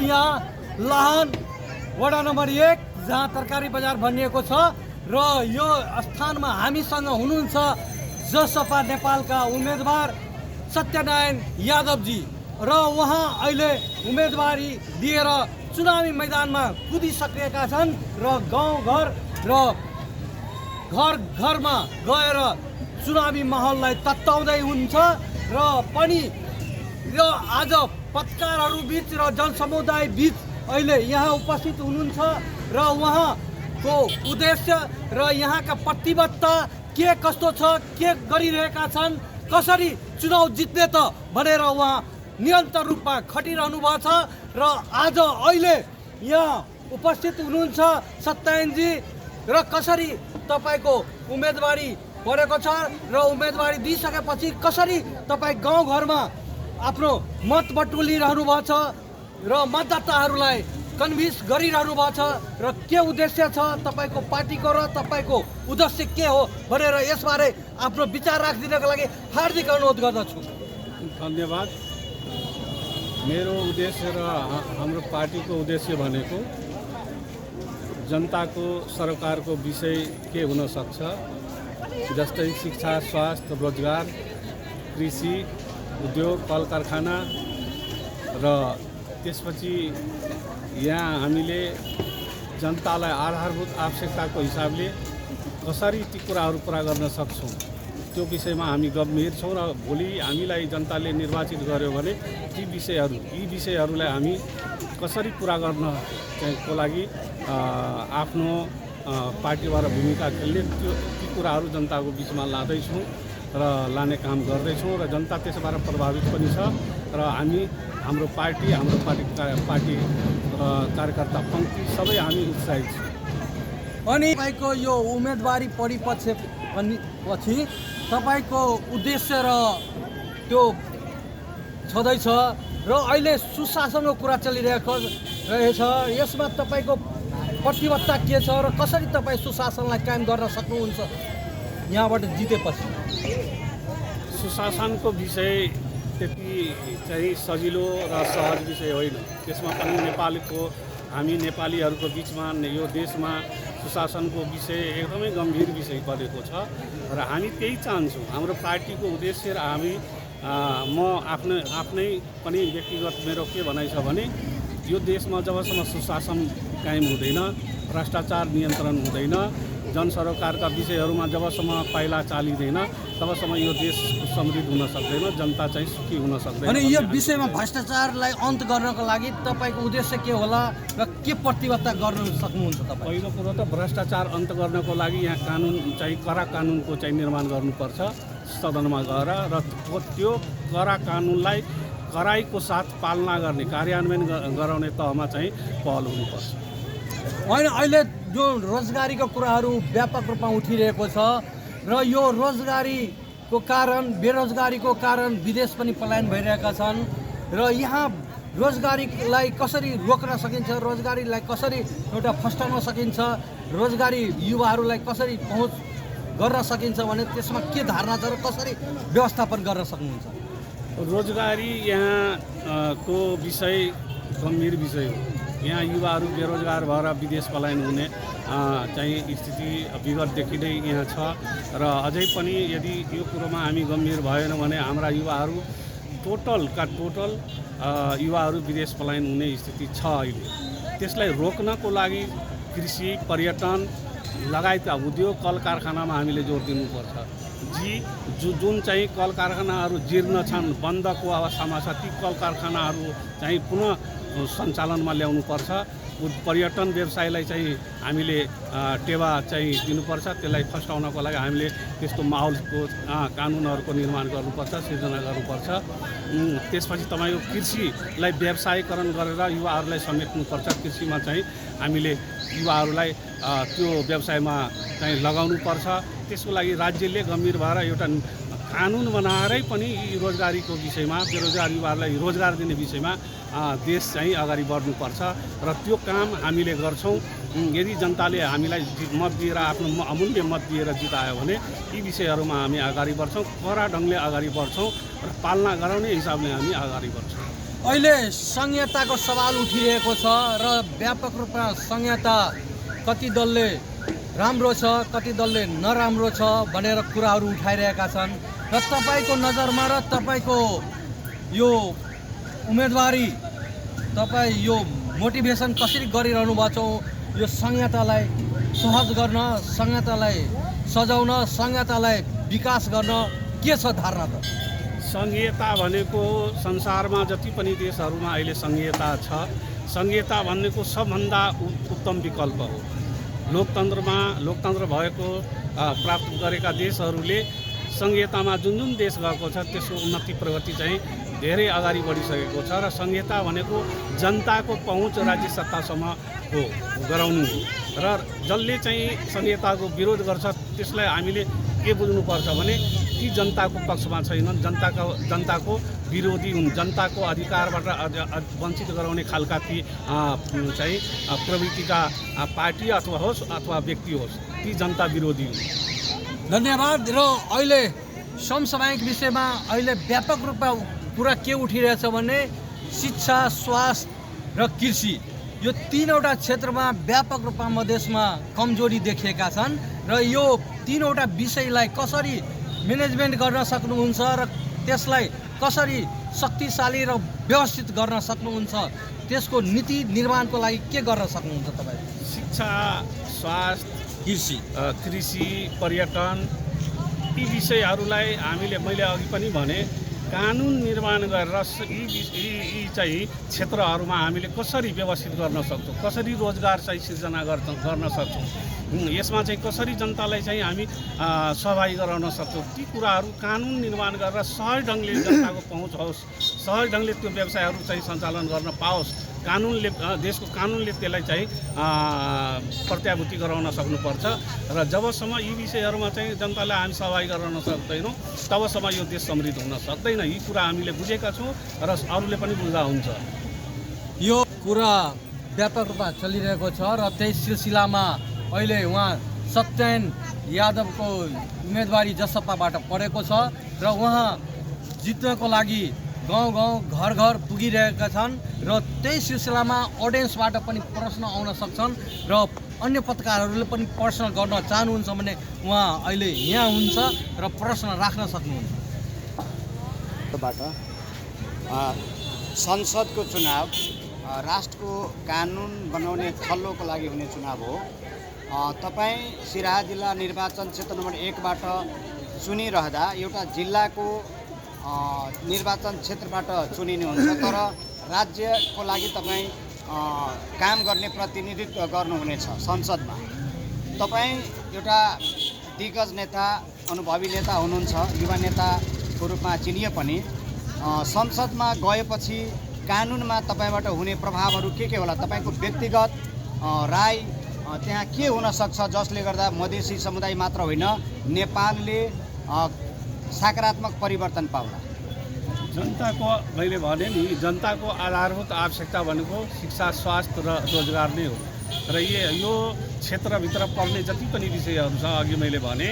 यहाँ लाहान वडा नम्बर 1 जहाँ तरकारी बजार भनिएको छ र यो स्थानमा हामीसँग हुनुहुन्छ जसपा नेपालका उम्मेदवार सत्यनारायण यादवजी र उहाँ अहिले उम्मेदवारी दिएर चुनावी मैदानमा कुदिसकेका छन् र गाउँघर र घर-घरमा गएर चुनावी माहौललाई तत्ताउँदै हुन्छ र पनि र आज पत्रकारहरू बीच र जनसमुदाय बीच अहिले यहाँ उपस्थित हुनुहुन्छ र उहाँको उद्देश्य र यहाँका प्रतिबद्धता के कस्तो छ, के गरिरहेका छन्, कसरी चुनाव जित्ने त भनेर उहाँ निरन्तर रूपमा खटिरहनु भएको छ र आज अहिले यहाँ उपस्थित हुनुहुन्छ सत्यनारायणजी र कसरी तपाईको उम्मेदवारी परेको छ र उम्मेदवारी दिइसकेपछि कसरी तपाई गाउँघरमा आफ्नो मत बटुलिरहनु भएको छ र मतदाताहरूलाई कन्भिन्स गरिरहनु भएको छ र के उद्देश्य छ तपाईको पार्टीको र तपाईको उद्देश्य के हो भनेर यसबारे आफ्नो विचार राखिदिनको लागि हार्दिक अनुरोध गर्दछु। धन्यवाद। मेरो उद्देश्य र हाम्रो पार्टीको उद्देश्य भनेको जनताको सरकारको विषय के हुन सक्छ, जस्तै शिक्षा, स्वास्थ्य, रोजगार, कृषि, उद्योग, कल कारखाना र त्यसपछि यहाँ हामीले जनतालाई आधारभूत आवश्यकताको हिसाबले कसरी ती कुराहरू पुरा गर्न सक्छौँ त्यो विषयमा हामी गम्भीर छौँ र भोलि हामीलाई जनताले निर्वाचित गर्यो भने यी विषयहरूलाई हामी कसरी पुरा गर्न को लागि आफ्नो पार्टीबाट भूमिका खेल्ने ती कुराहरू जनताको बिचमा लाँदैछौँ र लाने काम गर्दैछौँ र जनता त्यसबाट प्रभावित पनि छ र हाम्रो पार्टी कार्यकर्ता पङ्क्ति सबै हामी उत्साहित छौँ। अनि तपाईको यो उम्मेदवारी परिपक्ष पछि तपाईको उद्देश्य र त्यो छँदैछ र अहिले सुशासनको कुरा चलिरहेको रहेछ, यसमा तपाईको प्रतिबद्धता के छ र कसरी तपाईँ सुशासनलाई कायम गर्न सक्नुहुन्छ यहाँबाट जितेपछि? सुशासनको विषय त्यति चाहिँ सजिलो र सहज विषय होइन। त्यसमा पनि हामी नेपालीहरूको बिचमा यो देशमा सुशासनको विषय एकदमै गम्भीर विषय परेको छ र हामी त्यही चाहन्छौँ। हाम्रो पार्टीको उद्देश्य र म आफ्नै पनि व्यक्तिगत मेरो के भनाइ छ भने यो देशमा जबसम्म सुशासन कायम हुँदैन, भ्रष्टाचार नियन्त्रण हुँदैन, जनसरोकारका विषयहरूमा जबसम्म पाइला चालिँदैन तबसम्म यो देश समृद्ध हुन सक्दैन, जनता चाहिँ सुखी हुन सक्दैन। अनि यो विषयमा भ्रष्टाचारलाई अन्त गर्नको लागि तपाईँको उद्देश्य के होला र के प्रतिबद्धता गर्न सक्नुहुन्छ तपाईँ? पहिलो कुरो त भ्रष्टाचार अन्त गर्नको लागि यहाँ कानुन चाहिँ कडा कानुनको चाहिँ निर्माण गर्नुपर्छ सदनमा गएर र त्यो कडा कानुनलाई कडाइको साथ पालना गर्ने, कार्यान्वयन गराउने तहमा चाहिँ पहल हुनुपर्छ। होइन, अहिले जो रोजगारीको कुराहरू व्यापक रूपमा उठिरहेको छ र यो रोजगारीको कारण, बेरोजगारीको कारण विदेश पनि पलायन भइरहेका छन् र यहाँ रोजगारीलाई कसरी रोक्न सकिन्छ, रोजगारीलाई कसरी एउटा फस्टाउन सकिन्छ, रोजगारी युवाहरूलाई कसरी पहुँच गर्न सकिन्छ भने त्यसमा के धारणा छ र कसरी व्यवस्थापन गर्न सक्नुहुन्छ? रोजगारी यहाँको विषय गम्भीर विषय हो। यहाँ युवाहरू बेरोजगार भएर विदेश पलायन हुने चाहिँ स्थिति विगतदेखि नै यहाँ छ र अझै पनि यदि यो कुरोमा हामी गम्भीर भएनौँ भने हाम्रा युवाहरू टोटल युवाहरू विदेश पलायन हुने स्थिति छ अहिले। त्यसलाई रोक्नको लागि कृषि, पर्यटन लगायतका उद्योग, कल कारखानामा हामीले जोड दिनुपर्छ। जुन चाहिँ कल कारखानाहरू जीर्ण छन्, बन्दको अवस्थामा छ, ती कल कारखानाहरू चाहिँ पुनः सञ्चालनमा ल्याउनुपर्छ। पर्यटन व्यवसायलाई चाहिँ हामीले टेवा चाहिँ दिनुपर्छ। त्यसलाई फस्टाउनको लागि हामीले त्यस्तो माहौलको कानुनहरूको निर्माण गर्नुपर्छ, सिर्जना गर्नुपर्छ। त्यसपछि तपाईँको कृषिलाई व्यवसायीकरण गरेर युवाहरूलाई समेट्नुपर्छ। कृषिमा चाहिँ हामीले युवाहरूलाई त्यो व्यवसायमा चाहिँ लगाउनुपर्छ। त्यसको लागि राज्यले गम्भीर भएर एउटा कानुन बनाएरै पनि रोजगारीको विषयमा, बेरोजगार युवाहरूलाई रोजगार दिने विषयमा देश चाहिँ अगाडि बढ्नुपर्छ र त्यो काम हामीले गर्छौँ। यदि जनताले हामीलाई मत दिएर, आफ्नो अमूल्य मत दिएर जितायो भने यी विषयहरूमा हामी अगाडि बढ्छौँ, कडा ढङ्गले अगाडि बढ्छौँ र पालना गराउने हिसाबले हामी अगाडि बढ्छौँ। अहिले संहिताको सवाल उठिरहेको छ र व्यापक रूपमा संहिता कति दलले राम्रो छ कति दलले नराम्रो छ भनेर कुराहरू उठाइरहेका छन् र तपाईँको नजरमा र तपाईँको यो उम्मेदवारी तपाईँ यो मोटिभेसन कसरी गरिरहनु भएको छ यो संहितालाई सहज गर्न संहितालाई सजाउन संहितालाई विकास गर्न के छ धारणा त संहिता भनेको संसारमा जति पनि देशहरूमा अहिले संहिता छ संहिता भनेको सबभन्दा उत्तम विकल्प हो लोकतन्त्र भएको प्राप्त गरेका देशहरूले संहितामा जुन जुन देश गएको छ त्यसको उन्नति प्रगति चाहिँ धेरै अगाडि बढिसकेको छ र संहिता भनेको जनताको पहुँच राज्य सत्तासम्म हो गराउनु र जसले चाहिँ संहिताको विरोध गर्छ त्यसलाई हामीले के बुझ्नुपर्छ भने ती जनताको पक्षमा छैनन् जनताको विरोधी हुन् जनताको अधिकारबाट वञ्चित गराउने खालका ती चाहिँ प्रवृत्तिका पार्टी अथवा होस् अथवा व्यक्ति होस् ती जनता विरोधी हुन्। धन्यवाद। र अहिले समसामयिक विषयमा अहिले व्यापक रूपमा कुरा के उठिरहेछ भने शिक्षा स्वास्थ्य र कृषि यो तीनवटा क्षेत्रमा व्यापक रूपमा मधेसमा कमजोरी देखिएका छन् र यो तीनवटा विषयलाई कसरी म्यानेजमेन्ट गर्न सक्नुहुन्छ र त्यसलाई कसरी शक्तिशाली र व्यवस्थित गर्न सक्नुहुन्छ त्यसको नीति निर्माणको लागि के गर्न सक्नुहुन्छ तपाईँ? शिक्षा स्वास्थ्य कृषि पर्यटन यी विषयहरूलाई हामीले मैले अघि पनि भने कानुन निर्माण गरेर यी चाहिँ क्षेत्रहरूमा हामीले कसरी व्यवस्थित गर्न सक्छौँ कसरी रोजगार चाहिँ सिर्जना गर्न सक्छौँ यसमा चाहिँ कसरी जनतालाई चाहिँ हामी सहभागी गराउन सक्छौँ ती कुराहरू कानुन निर्माण गरेर सहज ढङ्गले जनताको पहुँच होस् सहज ढङ्गले त्यो व्यवसायहरू चाहिँ सञ्चालन गर्न पाओस् कानुनले देशको कानुनले त्यसलाई चाहिँ प्रत्याभूति गराउन सक्नुपर्छ र जबसम्म यी विषयहरूमा चाहिँ जनतालाई हामी सहभागी गराउन सक्दैनौँ तबसम्म यो देश समृद्ध हुन सक्दैन। यी कुरा हामीले बुझेका छौँ र अरूले पनि बुझ्दा हुन्छ। यो कुरा व्यापक रूपमा चलिरहेको छ र त्यही सिलसिलामा अहिले उहाँ सत्येन यादवको उम्मेदवारी जसपाबाट परेको छ र उहाँ जित्नको लागि गाउँ गाउँ घर घर पुगिरहेका छन् र त्यही सिलसिलामा अडियन्सबाट पनि प्रश्न आउन सक्छन् र अन्य पत्रकारहरूले पनि प्रश्न गर्न चाहनुहुन्छ भने उहाँ अहिले यहाँ हुन्छ र प्रश्न राख्न सक्नुहुन्छ। संसदको चुनाव राष्ट्रको कानुन बनाउने थल्लोको लागि हुने चुनाव हो। तपाईँ सिराहा जिल्ला निर्वाचन क्षेत्र नम्बर 1बाट चुनिरहँदा एउटा जिल्लाको निर्वाचन क्षेत्रबाट चुनिनुहुन्छ तर राज्यको लागि तपाईँ काम गर्ने प्रतिनिधित्व गर्नुहुनेछ संसदमा। तपाईँ एउटा दिग्गज नेता अनुभवी नेता हुनुहुन्छ युवा नेताको रूपमा चिनिए पनि संसदमा गएपछि कानुनमा तपाईँबाट हुने प्रभावहरू के होला तपाईँको व्यक्तिगत राय त्यहाँ के हुन सक्छ जसले गर्दा मधेसी समुदाय मात्र होइन नेपालले सकारात्मक परिवर्तन पाउला? जनताको मैले भने नि जनताको आधारभूत आवश्यकता भनेको शिक्षा स्वास्थ्य र रोजगार नै हो र यो क्षेत्रभित्र पर्ने जति पनि विषयहरू छ अघि मैले भने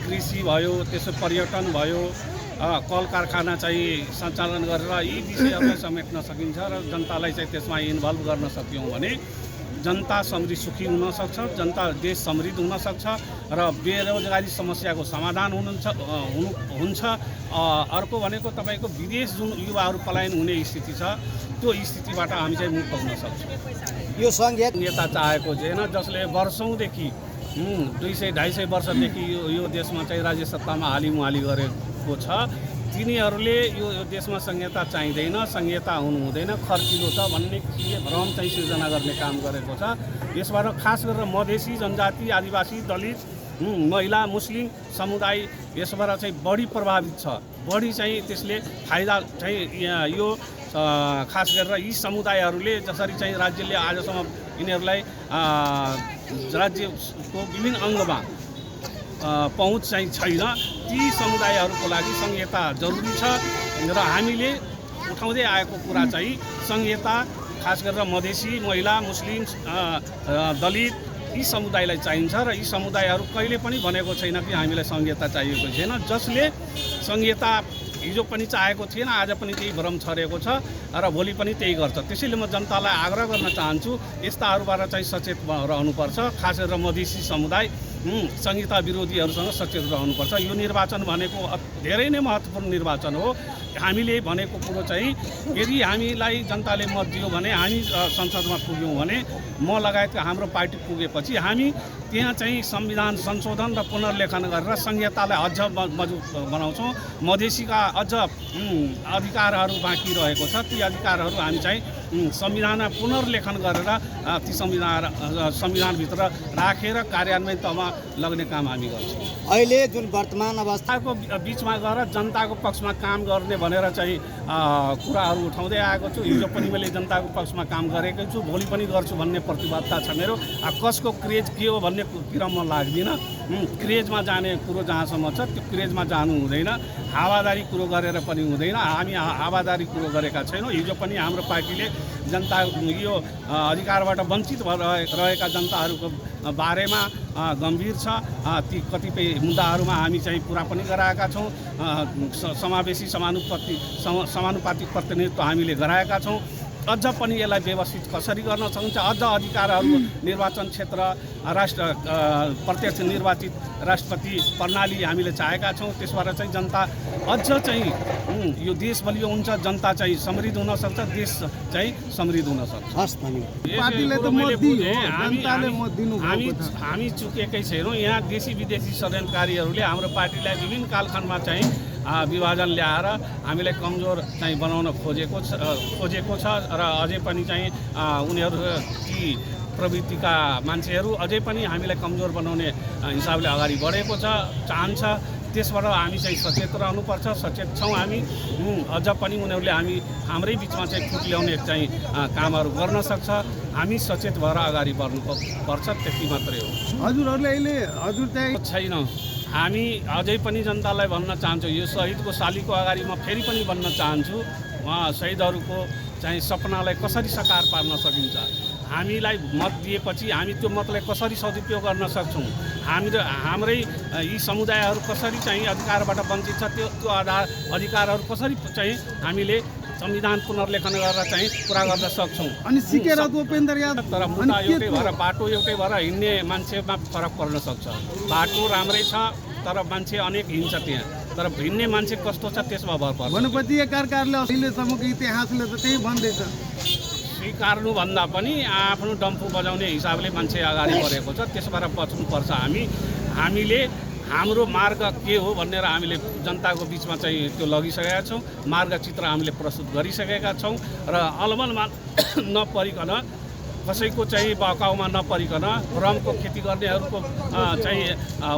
कृषि भयो त्यसो पर्यटन भयो कल कारखाना चाहिँ सञ्चालन गरेर यी विषयहरूलाई समेट्न सकिन्छ र जनतालाई चाहिँ त्यसमा इन्भल्भ गर्न सक्यौँ भने जनता समृद्ध सुखी हुन सक्छ जनता देश समृद्ध हुन सक्छ र बेरोजगारी समस्याको समाधान हुन्छ। अर्को भनेको तपाईँको विदेश जुन युवाहरू पलायन हुने स्थिति छ त्यो स्थितिबाट हामी चाहिँ मुक्त हुन सक्छौँ। यो सङ्घीय नेता चाहेको छैन जसले वर्षौँदेखि 200-250 वर्षदेखि यो देशमा चाहिँ राज्य सत्तामा हालिमुहाली गरेको छ तिनीहरूले यो देशमा संहिता चाहिँदैन संहिता हुनु हुँदैन खर्चिलो छ भन्ने किसिमले भ्रम चाहिँ सिर्जना गर्ने काम गरेको छ। यसबाट खास गरेर मधेसी जनजाति आदिवासी दलित महिला मुस्लिम समुदाय यसबाट चाहिँ बढी प्रभावित छ बढी चाहिँ त्यसले फाइदा चाहिँ यो खास गरेर यी समुदायहरूले जसरी चाहिँ राज्यले आजसम्म यिनीहरूलाई राज्यको विभिन्न अङ्गमा पहुँच चाहिँ छैन ती समुदायहरूको लागि संहिता जरुरी छ र हामीले उठाउँदै आएको कुरा चाहिँ संहिता खास गरेर मधेसी महिला मुस्लिम दलित यी समुदायलाई चाहिन्छ र यी समुदायहरू कहिले पनि भनेको छैन कि हामीलाई संहिता चाहिएको छैन। जसले संहिता हिजो पनि चाहेको थिएन, आज पनि त्यही भ्रम छरेको छ र भोलि पनि त्यही गर्छ। त्यसैले म जनतालाई आग्रह गर्न चाहन्छु यस्ताहरूबाट चाहिँ सचेत रहनुपर्छ। खास गरेर मधेसी समुदाय संहिता विरोधीहरूसँग सचेत रहनुपर्छ। यो निर्वाचन भनेको धेरै नै महत्त्वपूर्ण निर्वाचन हो। हामीले भनेको कुरो चाहिँ यदि हामीलाई जनताले मत दियो भने, हामी संसदमा पुग्यौँ भने, म लगायतका हाम्रो पार्टी पुगेपछि हामी त्यहाँ चाहिँ संविधान संशोधन र पुनर्लेखन गरेर संहितालाई अझ मजबुत बनाउँछौँ। मधेसीका अझ अधिकारहरू बाँकी रहेको छ, ती अधिकारहरू हामी चाहिँ संविधानमा पुनर्लेखन गरेर ती संविधानभित्र राखेर कार्यान्वयनमा लग्ने काम हामी गर्छौँ। अहिले जुन वर्तमान अवस्थाको बिचमा गएर जनताको पक्षमा काम गर्ने भनेर चाहिँ कुराहरू उठाउँदै आएको छु। हिजो पनि मैले जनताको पक्षमा काम गरेको छु, भोलि पनि गर्छु भन्ने प्रतिबद्धता छ मेरो। कसको क्रेज के हो भन्ने कुरा म लाग्दिनँ। क्रेजमा जाने कुरो जहाँसम्म छ त्यो क्रेजमा जानु हुँदैन, हावादारी कुरो गरेर पनि हुँदैन। हामी हावादारी कुरो गरेका छैनौँ। हिजो पनि हाम्रो पार्टीले जनता यो अधिकारबाट वञ्चित रहेका जनताहरूको बारेमा गम्भीर छ। ती कतिपय मुद्दाहरूमा हामी चाहिँ पुरा पनि गराएका छौँ। समावेशी समानुपातिक प्रतिनिधित्व हामीले गराएका छौँ। अझ पनि यसलाई व्यवस्थित कसरी गर्न सकिन्छ, अझ अधिकारहरू निर्वाचन क्षेत्र प्रत्यक्ष निर्वाचित राष्ट्रपति प्रणाली हामीले चाहेका छौँ। त्यसबाट चाहिँ जनता अझ चाहिँ यो देश बलियो हुन्छ, जनता चाहिँ समृद्ध हुन सक्छ, देश चाहिँ समृद्ध हुन सक्छ। हस् धन्यवाद। हामी चुकेकै छैनौँ। यहाँ देशी विदेशी षड्यन्त्रकारीहरूले हाम्रो पार्टीलाई विभिन्न कालखण्डमा चाहिँ विभाजन ल्याएर हामीलाई कमजोर चाहिँ बनाउन खोजेको छ र अझै पनि चाहिँ उनीहरू ती प्रवृत्तिका मान्छेहरू अझै पनि हामीलाई कमजोर बनाउने हिसाबले अगाडि बढेको चाहन्छ। त्यसबाट हामी चाहिँ सचेत रहनुपर्छ। सचेत छौँ हामी। अझ पनि उनीहरूले हाम्रै बिचमा चाहिँ फुट ल्याउने चाहिँ कामहरू गर्न सक्छ। हामी सचेत भएर अगाडि बढ्नुपर्छ, त्यति मात्रै हो। हजुर चाहिँ छैन। हामी अझै पनि जनतालाई भन्न चाहन्छौँ, यो शहीदको शालीको अगाडि म फेरि पनि भन्न चाहन्छु, शहीदहरूको चाहिँ सपनालाई कसरी साकार पार्न सकिन्छ। हामीलाई मत दिएपछि हामी त्यो मतलाई कसरी सदुपयोग गर्न सक्छौँ। हाम्रै यी समुदायहरू कसरी चाहिँ अधिकारबाट वञ्चित छ, त्यो अधिकारहरू कसरी चाहिँ हामीले संविधान पुनर्लेखन गरेर चाहिँ पुरा गर्न सक्छौँ। अनि सिकेर उपेन्द्र यादव तर मुद्दा एउटै भएर, बाटो एउटै भएर हिँड्ने मान्छेमा फरक पर्न सक्छ। बाटो राम्रै छ तर मान्छे अनेक हिँड्छ त्यहाँ, तर हिँड्ने मान्छे कस्तो छ त्यसमा भर पर्छ। भनेपछि एकाअर्काले अहिलेसम्मको इतिहासले त त्यही भन्दैछ। स्वीकार्नुभन्दा पनि आफ्नो डम्फु बजाउने हिसाबले मान्छे अगाडि बढेको छ, त्यसबाट बच्नुपर्छ। हामीले हाम्रो मार्ग के हो भनेर हामीले जनताको बिचमा चाहिँ त्यो लगिसकेका छौँ। मार्गचित्र हामीले प्रस्तुत गरिसकेका छौँ र अलमलमा नपरिकन, कसैको चाहिँ बहकाउमा नपरिकन, भ्रमको खेती गर्नेहरूको चाहिँ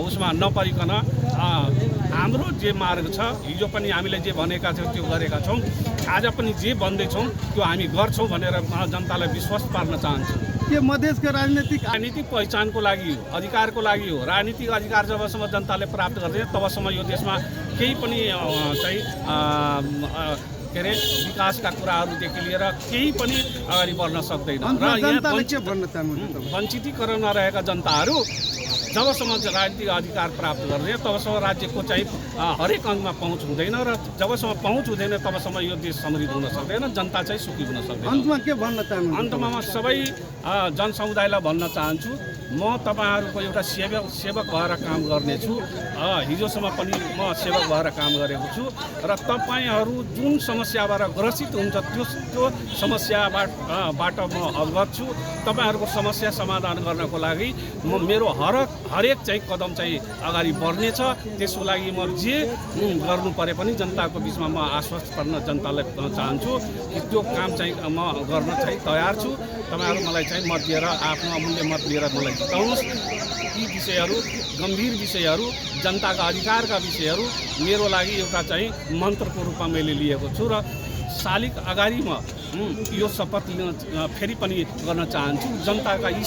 उसमा नपरिकन हाम्रो जे मार्ग छ, हिजो पनि हामीले जे भनेका थियौँ त्यो गरेका छौँ, आज पनि जे भन्दैछौँ त्यो हामी गर्छौँ भनेर जनतालाई विश्वास पार्न चाहन्छु। के मधेसको राजनीतिक पहिचानको लागि हो, अधिकारको लागि हो। राजनीतिक अधिकार जबसम्म जनताले प्राप्त गर्दैन तबसम्म यो देशमा केही पनि चाहिँ के अरे विकासका कुराहरूदेखि लिएर केही पनि अगाडि बढ्न सक्दैन। र यहाँ वञ्चितीकरण रहेका जनताहरू जबसम्म राजनीतिक अधिकार प्राप्त गर्दैन तबसम्म राज्यको चाहिँ हरेक अङ्गमा पहुँच हुँदैन र जबसम्म पहुँच हुँदैन तबसम्म यो देश समृद्ध हुन सक्दैन, जनता चाहिँ सुखी हुन सक्दैन। अन्तमा के भन्न चाहन्छु? अन्तमा म सबै जनसमुदायलाई भन्न चाहन्छु, म तपाईँहरूको एउटा सेवक भएर काम गर्नेछु। हिजोसम्म पनि म सेवक भएर काम गरेको छु र तपाईँहरू जुन समस्याबाट ग्रसित हुन्छ त्यो समस्याबाट म अवगत छु। तपाईँहरूको समस्या समाधान गर्नको लागि मेरो हरेक चाहिँ कदम चाहिँ अगाडि बढ्नेछ। त्यसको लागि म जे गर्नु परे पनि जनताको बिचमा म आश्वस्त गर्न जनतालाई चाहन्छु कि त्यो काम चाहिँ म गर्न चाहिँ तयार छु। तपाईँहरू मलाई चाहिँ मत दिएर, आफ्नो अमूल्य मत दिएर मलाई जिताउनुहोस्। यी विषयहरू, गम्भीर विषयहरू, जनताका अधिकारका विषयहरू मेरो लागि एउटा चाहिँ मन्त्रको रूपमा मैले लिएको छु र शालिक अगाडि म यो शपथ लिन फेरि पनि गर्न चाहन्छु। जनताका यी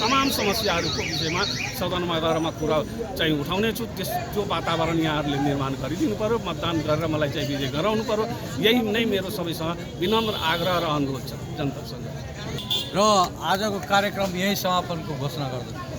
तमाम समस्याहरूको विषयमा सदनमा गएर म कुरा चाहिँ उठाउने छु। त्यो वातावरण यहाँहरूले निर्माण गरिदिनु पर्यो, मतदान गरेर मलाई चाहिँ विजय गराउनु पर्यो। यही नै मेरो सबैसँग विनम्र आग्रह र अनुरोध छ जनतासँग। र आजको कार्यक्रम यही समापनको घोषणा गर्दछु।